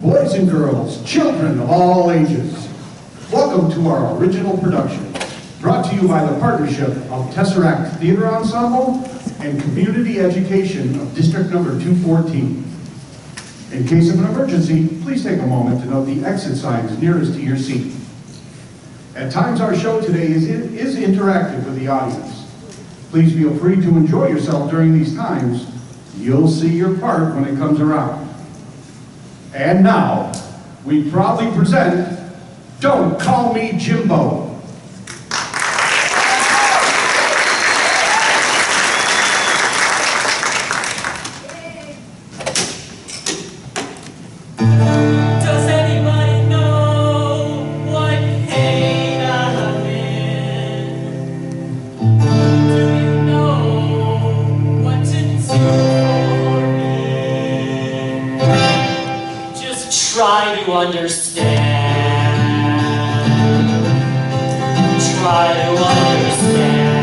Boys and girls, children of all ages, welcome to our original production, brought to you by the partnership of Tesseract Theater Ensemble and Community Education of District Number 214. In case of an emergency, please take a moment to note the exit signs nearest to your seat. At times, our show today is interactive with the audience. Please feel free to enjoy yourself during these times. You'll see your part when it comes around. And now, we proudly present Don't Call Me Jimbo. Does anybody know what pain I'm in? Do you know what to do for me? Just try to understand. Try to understand.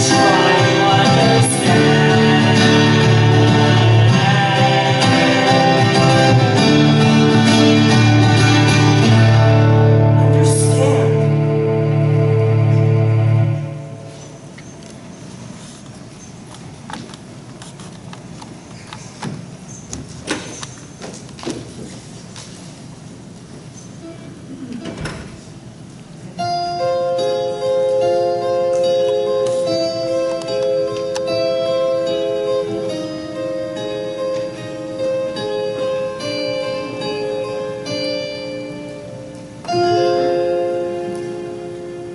Try to understand.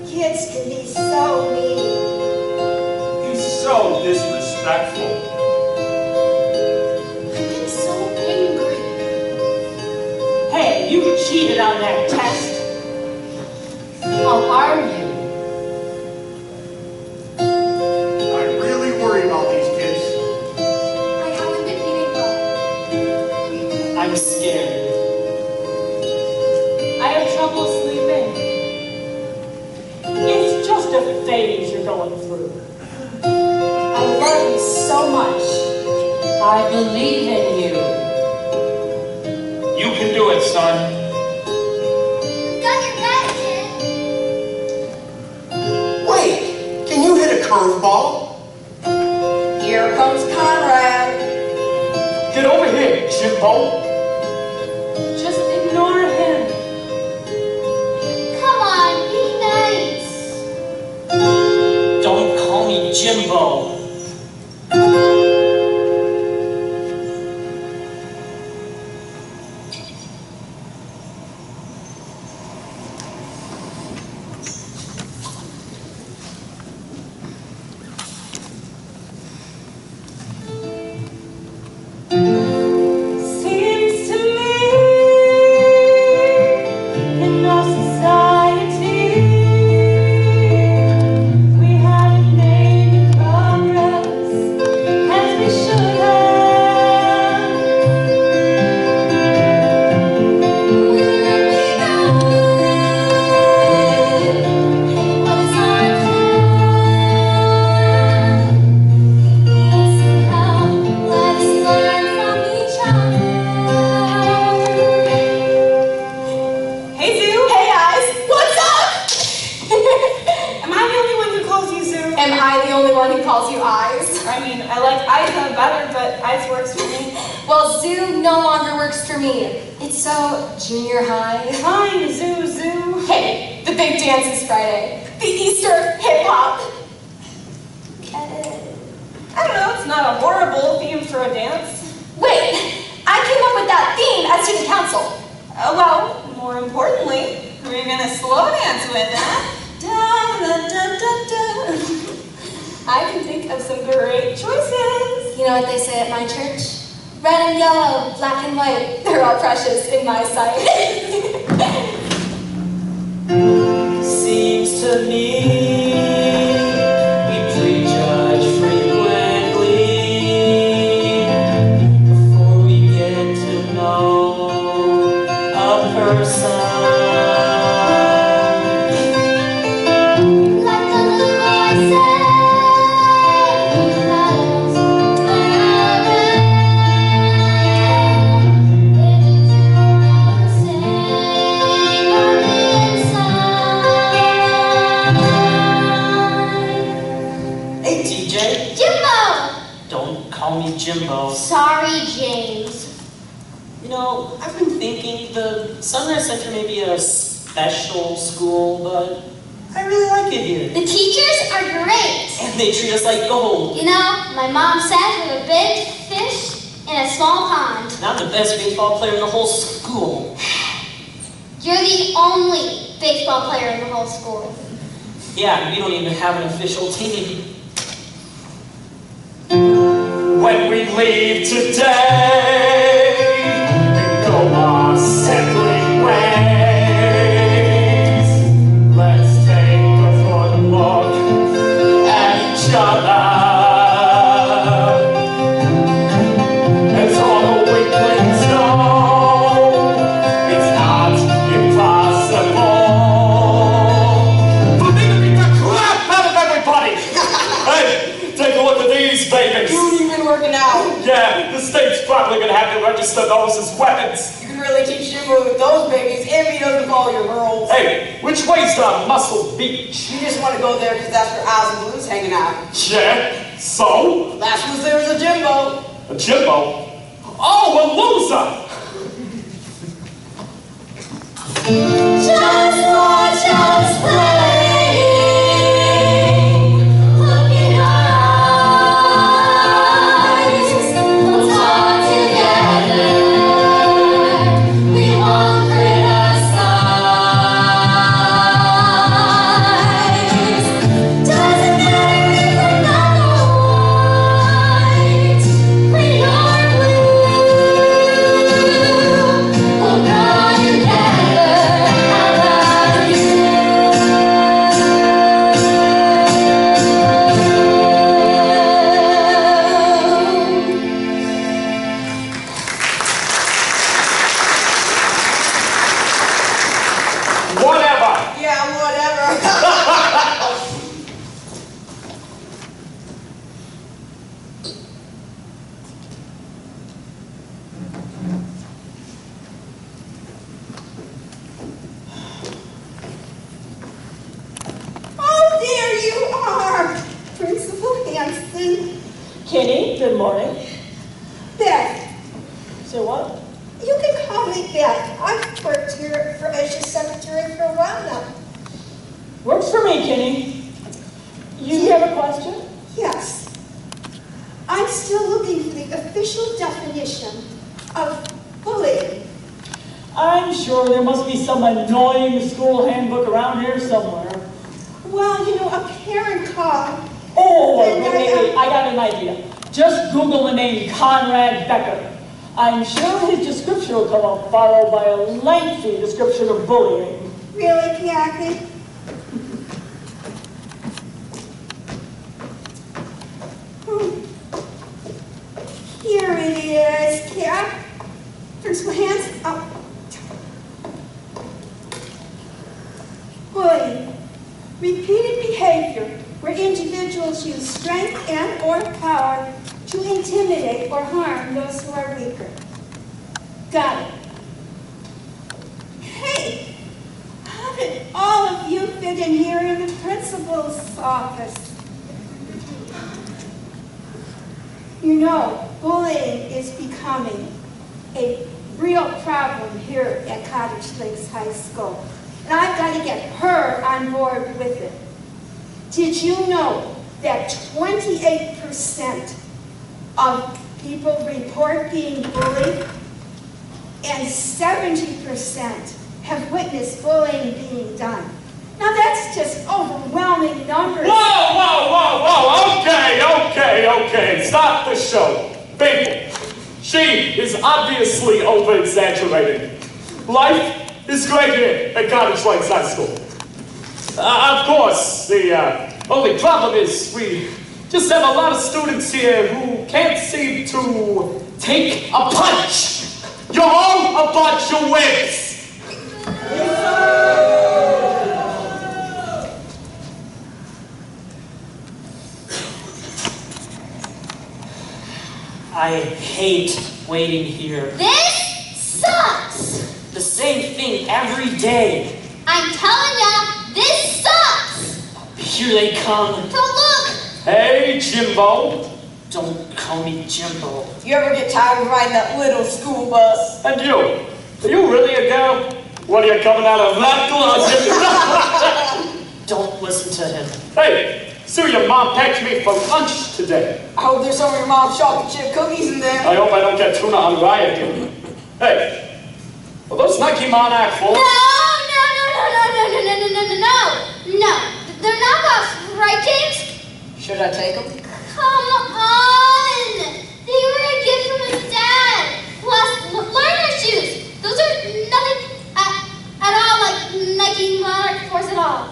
Kids can be so mean. He's so disrespectful. I'm so angry. Hey, you cheated on that test. How are you? I really worry about these kids. I haven't been eating well. I'm scared. I have trouble sleeping. It's just a phase you're going through. I love you so much. I believe in you. You can do it, son. Got your medicine. Wait, can you hit a curveball? Here comes Conrad. Get over here, Jimbo. Just ignore him. Come on, be nice. Don't call me Jimbo. Seems to me in our society we haven't made progress as we should have. Will you let me go? Hey, what is our plan? Let's learn from each other. Hey Zoo! Hey Eyes! What's up? Am I the only one who calls you Zoo? Am I the only one who calls you Eyes? I mean, I like Isa better, but Eyes works for me. Well, Zoo no longer works for me. It's so junior high. Fine, Zoo. Hey, the big dance is Friday. The Easter hip hop. Get it? I don't know, it's not a horrible theme for a dance. Wait, I came up with that theme at student council. Well, more importantly, we're gonna slow dance with that. Da, da, da, da, da. I can think of some great choices. You know what they say at my church? Red and yellow, black and white, they're all precious in my sight. Seems to me we prejudge frequently before we get to know a person. Like a little boy said, You know, I've been thinking the Sunrise Center may be a special school, but I really like it here. The teachers are great. And they treat us like gold. You know, my mom says we're a big fish in a small pond. And I'm the best baseball player in the whole school. You're the only baseball player in the whole school. Yeah, we don't even have an official team. When we leave today, we go our separate ways. Let's take a good look at each other. As all the weaklings know, it's not impossible for me to beat the crap out of everybody. Hey, take a look at these babies. You've been working out. Yeah, the state's probably gonna have to register those as weapons. You can really teach Jimbo with those babies if he doesn't follow your girls. Hey, which way's the Muscle Beach? You just want to go there because that's where Oz and Blue's hanging out. Yeah, so? Last was there was a Jimbo. A Jimbo? Oh, a loser! Just watch us play. Look in our eyes. We'll talk together. We won't criticize. Doesn't matter if we're black or white, green or blue. We'll grow together. I love you. Whatever! Yeah, whatever. Oh, there you are, Principal Hanson. Kitty, good morning. Beth, So what? you can call me Beth. I've worked here as your secretary for a while now. Works for me, Kitty. You have a question? Yes. I'm still looking for the official definition of bullying. I'm sure there must be some annoying school handbook around here somewhere. Well, you know, a parent called. Oh, And wait, I got an idea. Just Google the name Conrad Becker. I'm sure his description will come up, followed by a lengthy description of bullying. Really, Kathy? Here it is, Kat. Principal Hanson. Oh. Bullying. Repeated behavior where individuals use strength and or power to intimidate or harm those who are weaker. Got it. Hey, how did all of you fit in here in the principal's office? You know, bullying is becoming a real problem here at Cottage Lakes High School. And I've got to get her on board with it. Did you know that 28% of people report being bullied and 70% have witnessed bullying being done? Now that's just overwhelming numbers. Whoa, whoa, whoa, whoa! Okay. Stop the show. People, she is obviously over-exaggerating. Life is great here at Cottage Lakes High School. Of course, the only problem is we just have a lot of students here who can't seem to take a punch. You're all a bunch of wimps. I hate waiting here. This sucks. The same thing every day. I'm telling ya, this sucks. Here they come. Don't look. Hey, Jimbo. Don't call me Jimbo. You ever get tired of riding that little school bus? And you? Are you really a girl? What are you coming out of that closet? Don't listen to him. Hey, so your mom packed me for lunch today. I hope there's some of your mom's chocolate chip cookies in there. I hope I don't get tuna on riot again. Hey, are those Nike Monarch 4s? No. They're knockoffs, right, James? Should I take them? Come on! They were a gift from his dad. Plus, learner shoes. Those are nothing at all like Nike Monarch 4s at all.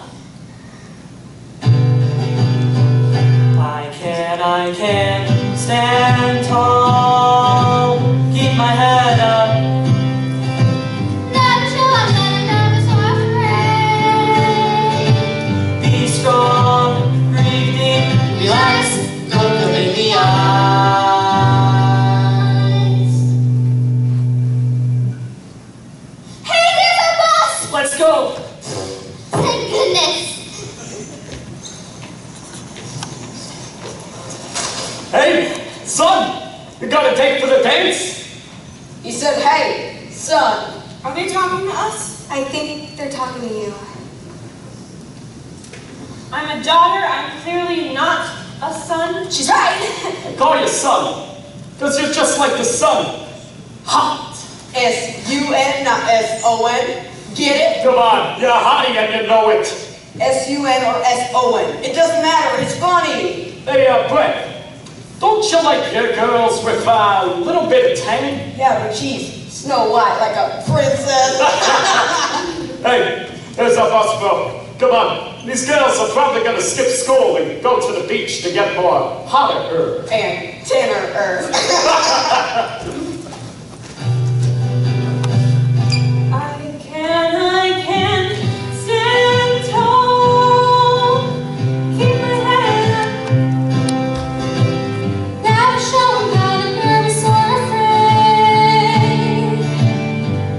I can stand tall, keep my head up. Never show up that I'm nervous or afraid. Be strong, breathe deep, relax, look them in the eyes. Hey, there's our boss! Let's go. Thank goodness. Hey, son, you got a date for the dance? He said, hey, son. Are they talking to us? I think they're talking to you. I'm a daughter. I'm clearly not a son. She's right. I call you son, because you're just like the sun. Hot. S-U-N, not S-O-N. Get it? Come on, you're hottie and you know it. S-U-N or S-O-N. It doesn't matter. It's funny. Hey, Brett, don't you like your girls with a little bit of tan? Yeah, but she's Snow White, like a princess. Hey, there's a bus, bro. Come on, these girls are probably gonna skip school and go to the beach to get more hotter. And tenor. I can stand tall, keep my head up. Never show that I'm nervous or afraid.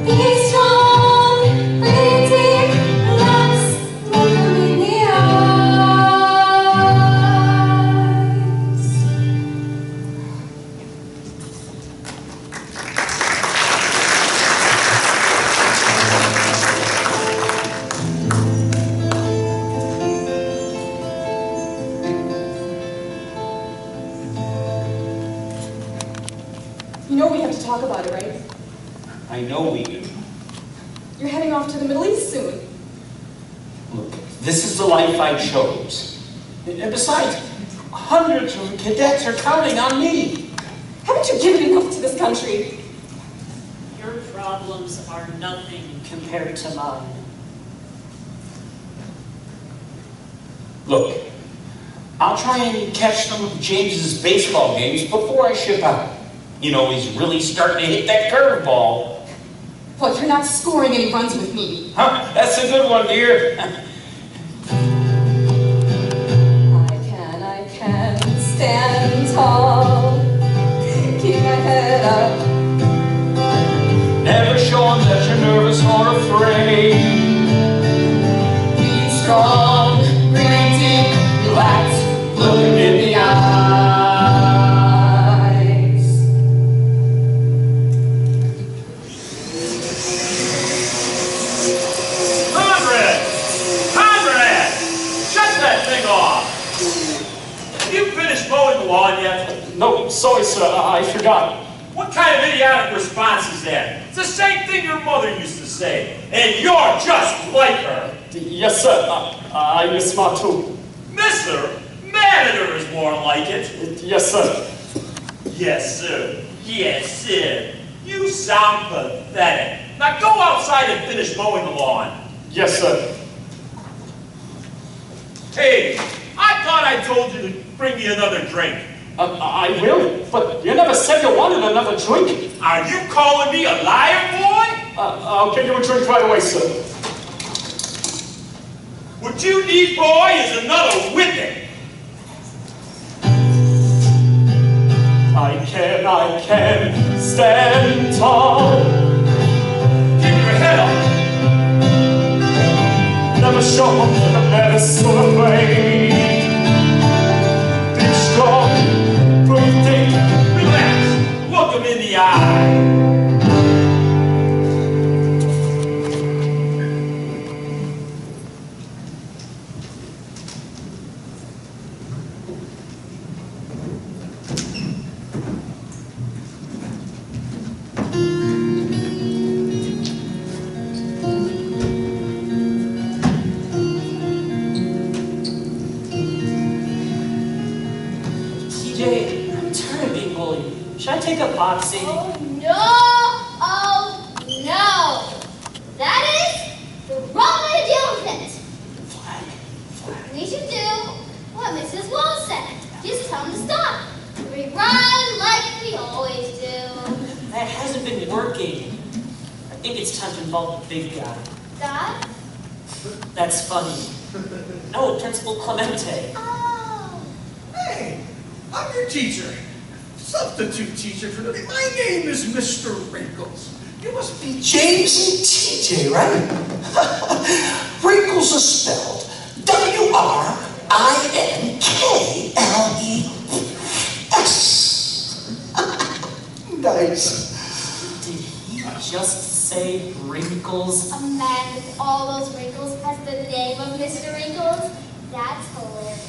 Be strong, breathe deep, relax, look them in the You know we have to talk about it, right? I know we do. You're heading off to the Middle East soon. Look, this is the life I chose. And besides, hundreds of cadets are counting on me. Haven't you given enough to this country? Your problems are nothing compared to mine. Look, I'll try and catch some of James's baseball games before I ship out. You know, he's really starting to hit that curveball. But you're not scoring any runs with me. Huh? That's a good one, dear. I can stand tall, keep my head up. Never show him that you're nervous or afraid. Be strong, breathe deep, relax, look him in the eyes. Conrad! Shut that thing off! Have you finished mowing the lawn yet? No, sorry, sir, I forgot. What kind of idiotic response is that? It's the same thing your mother used to say. And you're just like her. Yes, sir, I miss smart too. Mister, mad at her is more like it. Yes, sir. Yes, sir. Yes, sir. You sound pathetic. Now go outside and finish mowing the lawn. Yes, sir. Hey, I thought I told you to bring me another drink. I will, but you never said you wanted another drink. Are you calling me a liar, boy? I'll give you a drink right away, sir. What you need, boy, is another whipping. I can stand tall. Keep your head up. Never show them that I'm never so afraid. Be strong, breathe boxing. Oh, no! Oh, no! That is the wrong way to deal with it. We should do what Mrs. Wall said. Just tell them to stop. We run like we always do. That hasn't been working. I think it's time to involve the big guy. Dad? That's funny. No, Principal Clemente. Oh. Hey, I'm your teacher. Substitute teacher for the day. My name is Mr. Wrinkles. You must be James and TJ, right? Wrinkles are spelled W-R-I-N-K-L-E-S. Nice. Did he just say wrinkles? A man with all those wrinkles has the name of Mr. Wrinkles? That's hilarious.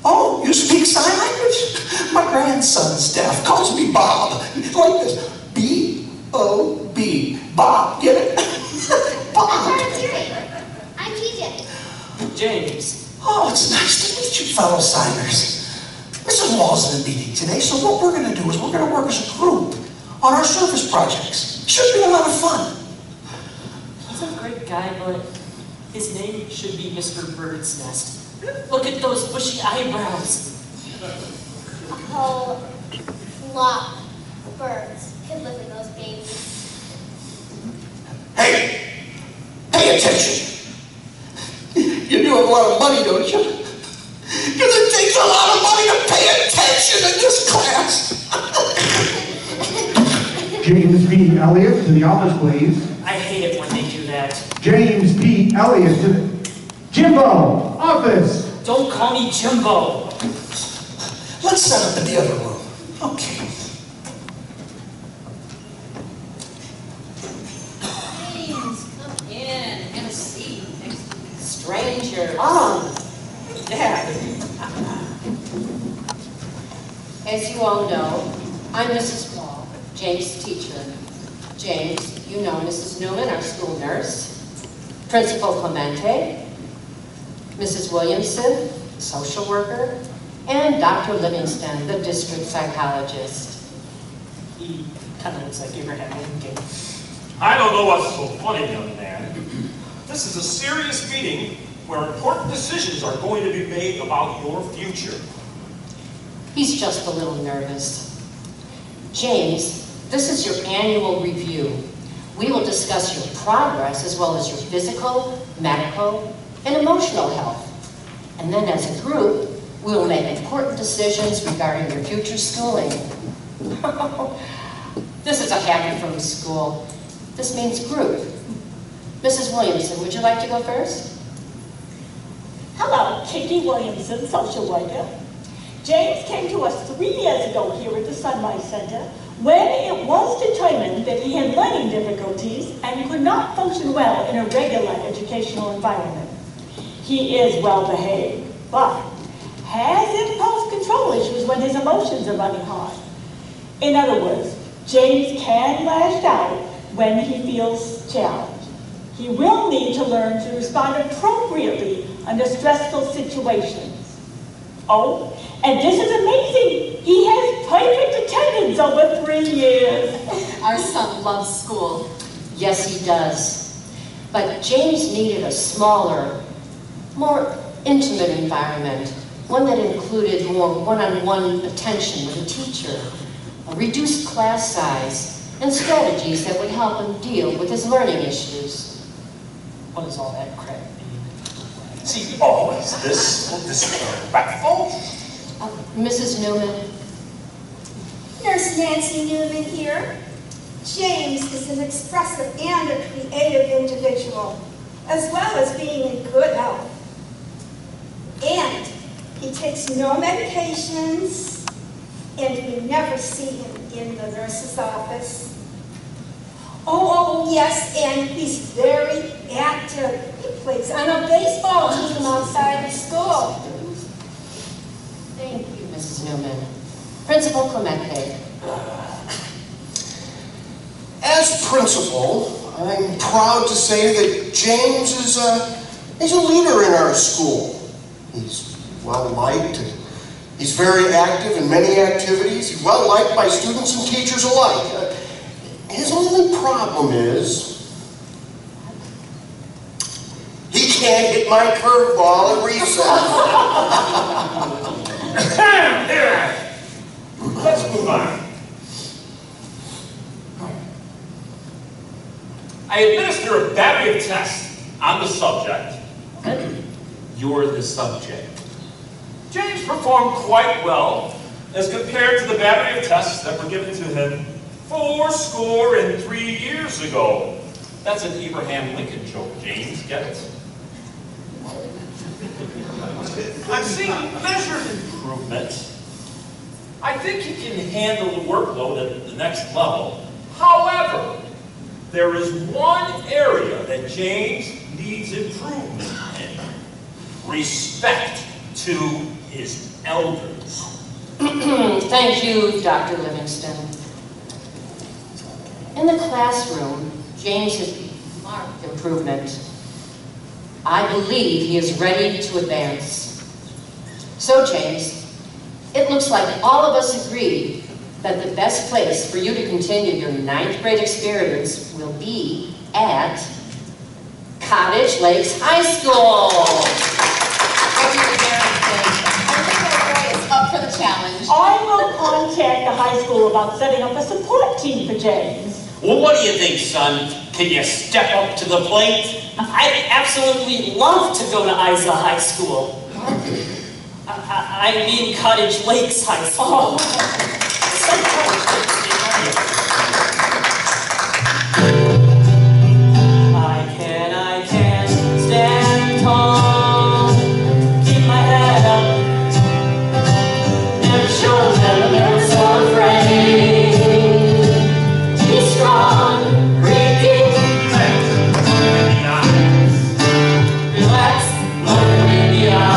Oh, you speak sign language? My grandson's deaf. Calls me Bob. Like this. B-O-B. Bob. Get it? I'm Bob. hard of hearing. I'm TJ. James. Oh, it's nice to meet you, fellow signers. Mrs. Wall's in a meeting today, so what we're going to do is we're going to work as a group on our service projects. Should be a lot of fun. He's a great guy, but his name should be Mr. Bird's Nest. Look at those bushy eyebrows. A whole lot of birds could live in those babies. Hey! Pay attention! You do have a lot of money, don't you? Because it takes a lot of money to pay attention in this class. James P. Elliott to the office, please. I hate it when they do that. James P. Elliott to the... Jimbo, office. Don't call me Jimbo. Let's set up in the other room. Okay. James, come in. Have a seat next to me. Stranger. Dad. As you all know, I'm Mrs. Wall, James' teacher. James, you know Mrs. Newman, our school nurse. Principal Clemente. Mrs. Williamson, social worker. And Dr. Livingston, the district psychologist. He kind of looks like Abraham Lincoln. I don't know what's so funny, young man. This is a serious meeting where important decisions are going to be made about your future. He's just a little nervous. James, this is your annual review. We will discuss your progress as well as your physical, medical, and emotional health. And then as a group, we will make important decisions regarding your future schooling. This is a happy from school. This means group. Mrs. Williamson, would you like to go first? Hello, Kiki Williamson, social worker. James came to us 3 years ago here at the Sunrise Center when it was determined that he had learning difficulties and could not function well in a regular educational environment. He is well behaved, but has impulse control issues when his emotions are running high. In other words, James can lash out when he feels challenged. He will need to learn to respond appropriately under stressful situations. Oh, and this is amazing. He has perfect attendance over 3 years. Our son loves school. Yes, he does. But James needed a smaller, more intimate environment, one that included more one-on-one attention with a teacher, a reduced class size, and strategies that would help him deal with his learning issues. What does all that crap mean? Is he always this disrespectful? Mrs. Newman. Nurse Nancy Newman here. James is an expressive and a creative individual, as well as being in good health. And he takes no medications, and we never see him in the nurse's office. Oh, yes, and he's very active. He plays on a baseball team outside of school. Thank you, Mrs. Newman. Principal Clemente. As principal, I'm proud to say that James is a leader in our school. He's well-liked and He's very active in many activities. He's well liked by students and teachers alike. His only problem is he can't hit my curveball at recess. Here, let's move on. I administer a battery of tests on the subject. You're the subject. James performed quite well as compared to the battery of tests that were given to him 83 years ago. That's an Abraham Lincoln joke, James. Get it? I'm seeing measured improvement. I think he can handle the workload at the next level. However, there is one area that James needs improvement in. Respect to his elders. Thank you, Dr. Livingston. In the classroom, James has marked improvement. I believe he is ready to advance. So, James, it looks like all of us agree that the best place for you to continue your 9th grade experience will be at Cottage Lakes High School. What do the parents think? Our little boy is up for the challenge. I will contact the high school about setting up a support team for James. Well, what do you think, son? Can you step up to the plate? I'd absolutely love to go to Isa High School. I mean Cottage Lakes High School. I can stand tall, keep my head up, never show them never so afraid. Be strong, breathe deep, relax, look me in the eyes.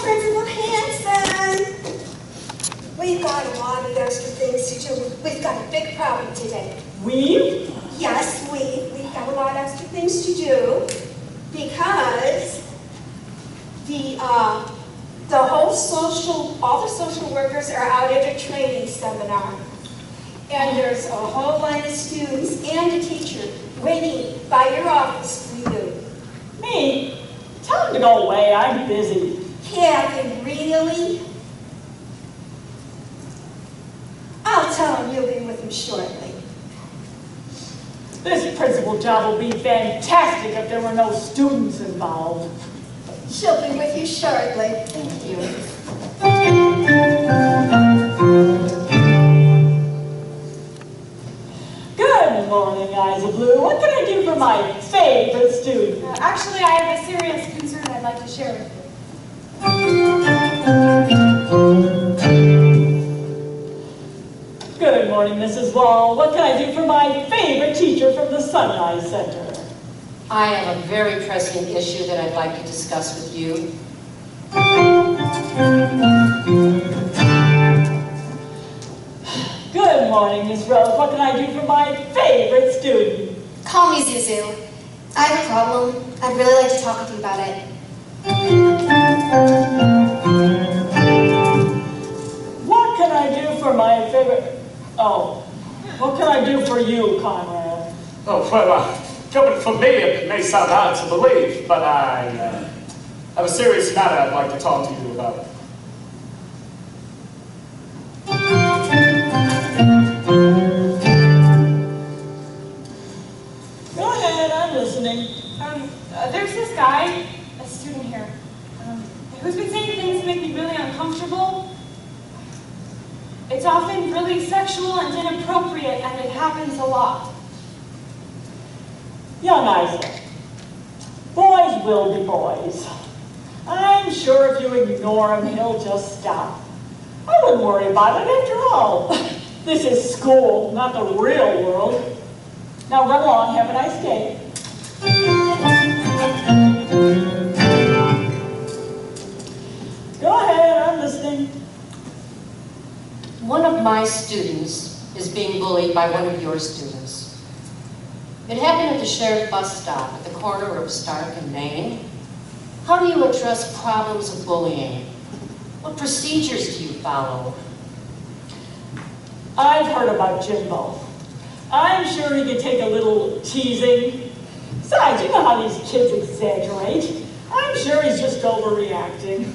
Principal Hanson! We've got a lot of extra things to do. We've got a big problem today. We? Yes, we've got a lot of extra things to do because all the social workers are out at a training seminar. And there's a whole line of students and a teacher waiting by your office for you. Me? Tell him to go away, I'm busy. Kathy, really? I'll tell him you'll be with him shortly. This principal job will be fantastic if there were no students involved. She'll be with you shortly. Thank you. Good morning, Eyes of Blue. What can I do for my favorite student? Actually, I have a serious concern I'd like to share with you. Good morning. morning, Mrs. Wall. What can I do for my favorite teacher from the Sunrise Center? I have a very pressing issue that I'd like to discuss with you. Good morning, Miss Rose. What can I do for my favorite student? Call me Zuzu. I have a problem. I'd really like to talk with you about it. What can I do for my favorite... Oh, what can I do for you, Conrad? Oh, well, coming from me, it may sound hard to believe, but I have a serious matter I'd like to talk to you about. Go ahead, I'm listening. There's this guy, a student here, who's been saying things that make me really uncomfortable. It's often really sexual and inappropriate, and it happens a lot. Young Isaac, boys will be boys. I'm sure if you ignore him, he'll just stop. I wouldn't worry about it after all. This is school, not the real world. Now run along, have a nice day. Go ahead, I'm listening. One of my students is being bullied by one of your students. It happened at the Sheriff bus stop at the corner of Stark and Main. How do you address problems of bullying? What procedures do you follow? I've heard about Jimbo. I'm sure he could take a little teasing. Besides, you know how these kids exaggerate. I'm sure he's just overreacting.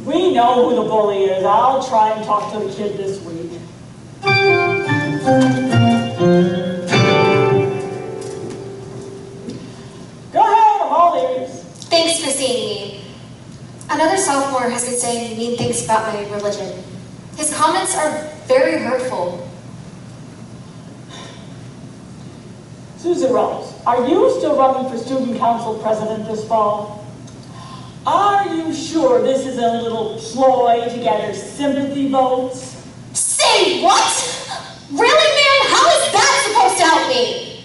We know who the bully is. I'll try and talk to the kid this week. Go ahead, I'm all ears. Thanks for seeing me. Another sophomore has been saying mean things about my religion. His comments are very hurtful. Susan Rose, are you still running for student council president this fall? Are you sure this is a little ploy to gather sympathy votes? Say what? Really, ma'am? How is that supposed to help me?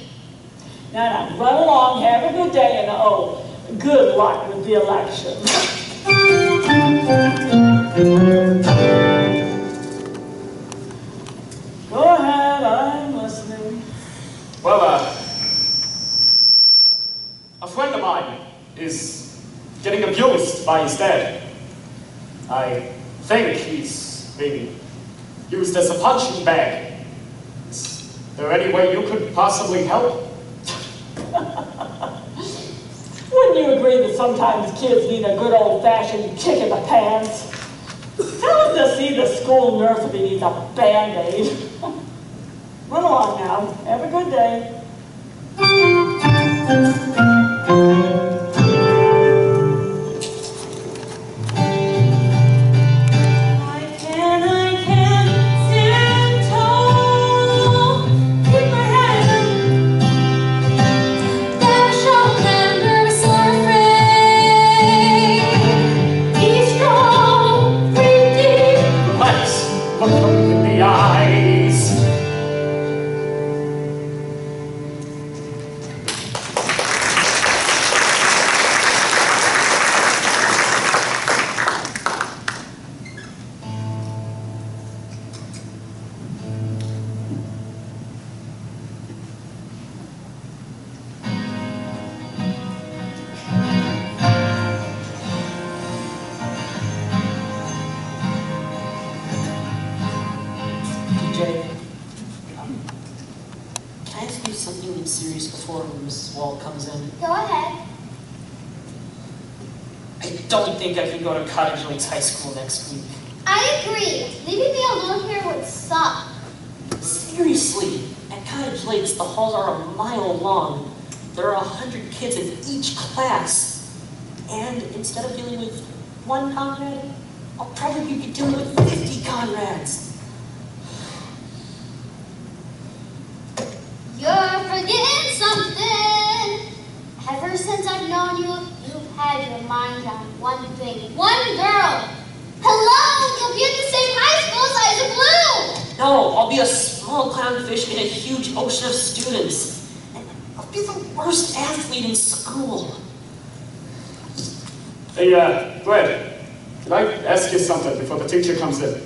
Now, run along, have a good day, and oh, good luck with the election. Go ahead, I'm listening. Well, a friend of mine is getting abused by his dad. I think he's being used as a punching bag. Is there any way you could possibly help? Wouldn't you agree that sometimes kids need a good old-fashioned kick in the pants? Tell him to see the school nurse if he needs a Band-Aid. Run along now. Have a good day. Serious before Mrs. Wall comes in. Go ahead. I don't think I can go to Cottage Lakes High School next week. I agree. Leaving me alone here would suck. Seriously, at Cottage Lakes, the halls are a mile long. There are 100 kids in each class. And instead of dealing with one Conrad, I'll probably be dealing with 50 Conrads. You're forgetting something. Ever since I've known you, you've had your mind on one thing, one girl. Hello, you'll be at the same high school as Isa Blue. No, I'll be a small clownfish in a huge ocean of students. And I'll be the worst athlete in school. Hey, Brad, can I ask you something before the teacher comes in?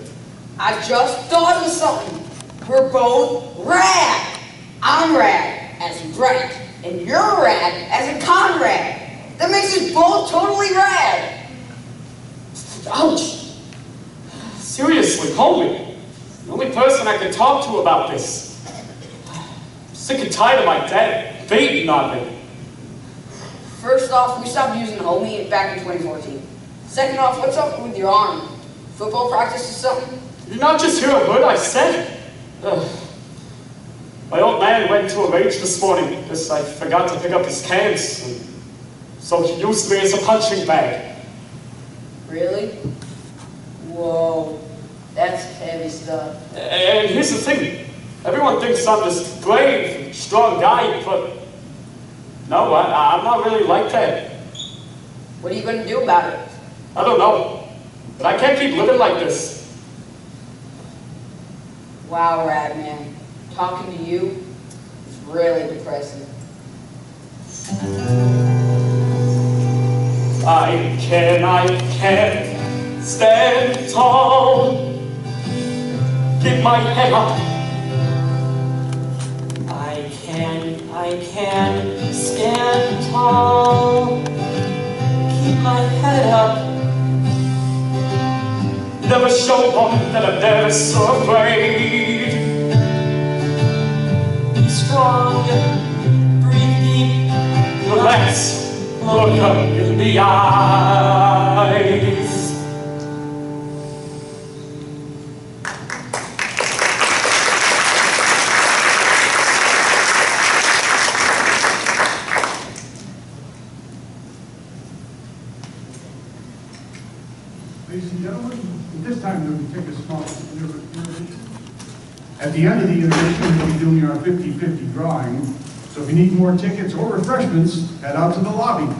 I just thought of something. We're both rad. I'm rad as in bright, and you're rad as in Conrad. That makes us both totally rad. Ouch! Seriously, Colby, the only person I can talk to about this. I'm sick and tired of my dad beating on me. First off, we stopped using homie back in 2014. Second off, what's up with your arm? Football practice or something? Did you not just hear a word I said? Ugh. My old man went into a rage this morning because I forgot to pick up his cans, and so he used me as a punching bag. Really? Whoa, that's heavy stuff. And here's the thing. Everyone thinks I'm this brave and strong guy, but no, I'm not really like that. What are you going to do about it? I don't know, but I can't keep living like this. Wow, Rad Man. Talking to you is really depressing. I can stand tall, keep my head up. I can stand tall, keep my head up. Never show them that I'm never so afraid. Be strong, breathe deep, relax, look up in the eyes. Ladies and gentlemen, at this time we'll take a small intermission. At the end of the intermission, we'll be doing our 50-50 drawing. So if you need more tickets or refreshments, head out to the lobby.